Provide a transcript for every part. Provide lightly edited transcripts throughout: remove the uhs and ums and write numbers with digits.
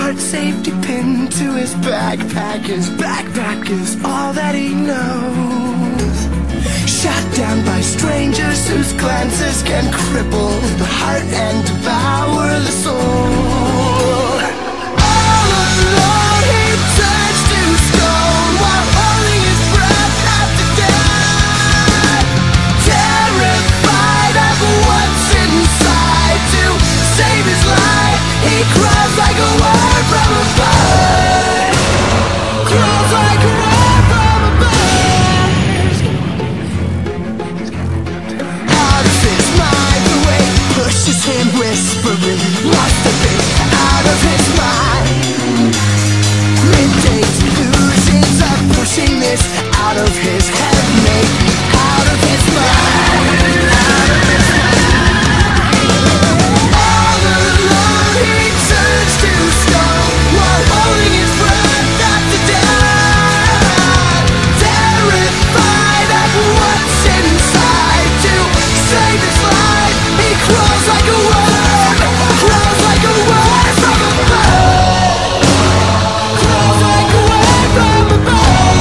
heart safety pin to his backpack. His backpack is all that he knows. Shot down by strangers whose glances can cripple the heart and devour the soul. All alone he turns to stone while holding his breath after death. Terrified of what's inside, to save his life he crawls like a word from a bird. Crawls like a word from a bird. Out of his mind, the way pushes him whispering. Must have been out of his mind. Midday delusions are pushing this out of his head, maybe out of his mind. Out of his mind. All alone he turns to stone while holding his breath after death. Terrified of what's inside, to save his life he crawls like a worm. Crawls like a worm from a bird. Crawls like a worm from a bird.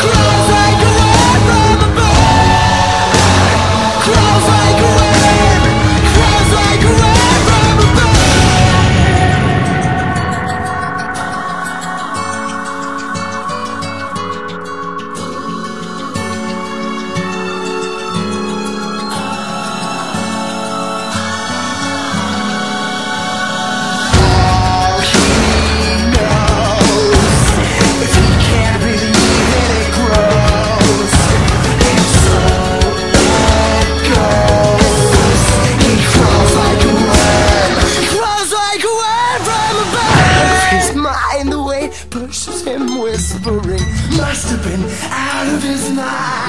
Crawls like a worm from a bird. Crawls like a worm. Crawls like a worm from a bird. All he knows, if he can't believe it, it grows. And so it goes. He crawls like a worm. Crawls like a worm from a bird. Out of his mind, the way pushes him whispering. Must have been out of his mind.